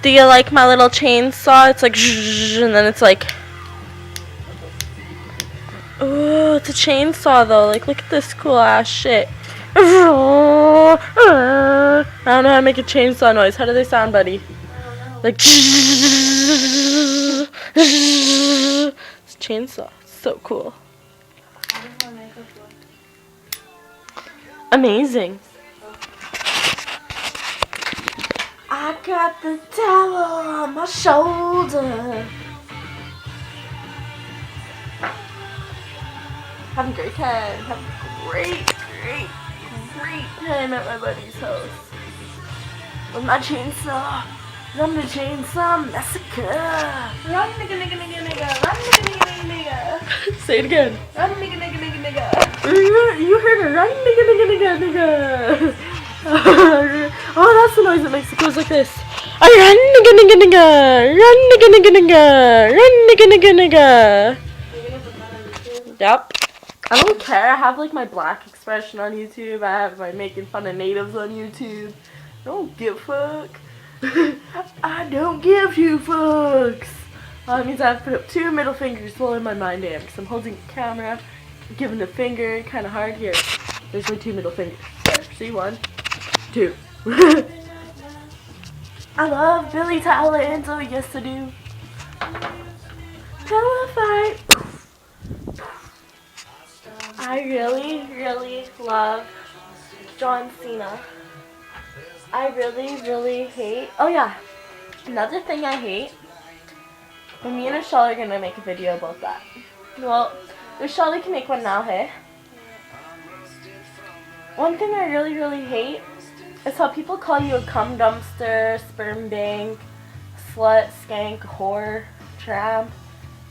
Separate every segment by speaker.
Speaker 1: Do you like my little chainsaw? It's like and then it's like, ooh, it's a chainsaw though. Like, look at this cool ass shit. I don't know how to make a chainsaw noise. How do they sound, buddy? Like, it's a chainsaw. It's so cool. Amazing. I got the devil on my shoulder. Having a great time. Having a great time at my buddy's house. With my chainsaw. I'm the chainsaw massacre. Run, nigga, nigga, nigga, nigga. Run, nigga, nigga, nigga, nigga. Say it again. Run, nigga, nigga, nigga, nigga. You heard it. Run, nigga, nigga, nigga, nigga. Oh, that's the noise it makes. It goes like this. Run, nigga, nigga, nigga. Run, nigga, nigga, nigga. Run, nigga, nigga, nigga. Yep. I don't care. I have like my black expression on YouTube. I have my making fun of natives on YouTube. I don't give a fuck. I don't give two fucks. That means I have to put up 2 middle fingers while in my mind am. Because I'm holding the camera, giving a finger, kind of hard here. There's my 2 middle fingers. There, see, 1, 2. I love Billy Talent, oh yes I do. Pillow fight. I really love John Cena. I really hate. Oh yeah, another thing I hate. And me and Rochelle are gonna make a video about that. Well, Rochelle can make one now, hey? One thing I really hate is how people call you a cum dumpster, sperm bank, slut, skank, whore, tramp.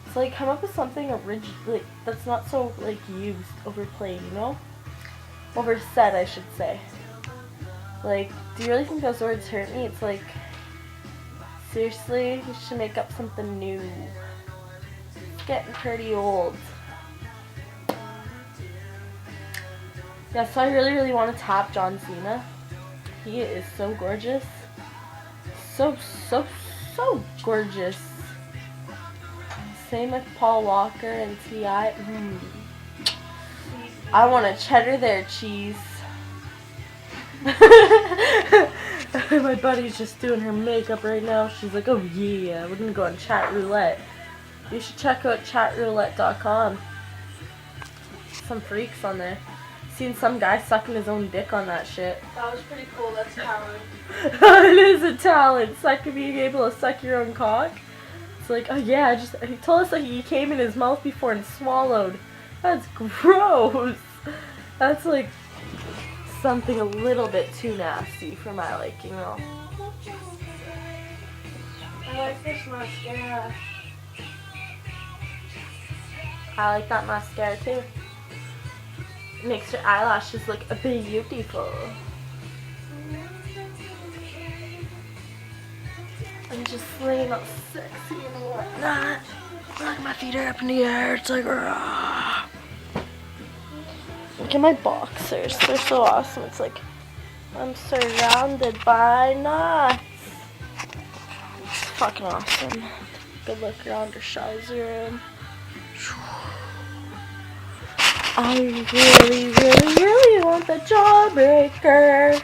Speaker 1: It's like, come up with something original, like, that's not so, like, used, overplayed, you know? Oversaid, I should say. Like, do you really think those words hurt me? It's like, seriously, you should make up something new. It's getting pretty old. Yeah, so I really want to tap John Cena. He is so gorgeous. So gorgeous. Same with Paul Walker and T.I. I want a cheddar there, cheese. My buddy's just doing her makeup right now. She's like, oh yeah, we're gonna go on Chat Roulette. You should check out chatroulette.com. Some freaks on there. Seen some guy sucking his own dick on that shit.
Speaker 2: That was pretty cool. That's talent.
Speaker 1: It is a talent. Being able to suck your own cock. It's like, oh yeah, he told us that he came in his mouth before and swallowed. That's gross. That's like something a little bit too nasty for my liking, though.
Speaker 2: I like this mascara.
Speaker 1: I like that mascara too. It makes your eyelashes look beautiful. I'm just laying up sexy and whatnot. Look, my feet are up in the air. It's like, rah. Look at my boxers. They're so awesome. It's like I'm surrounded by nuts. It's fucking awesome. Good look around Rochelle's room. I really want the Jawbreaker.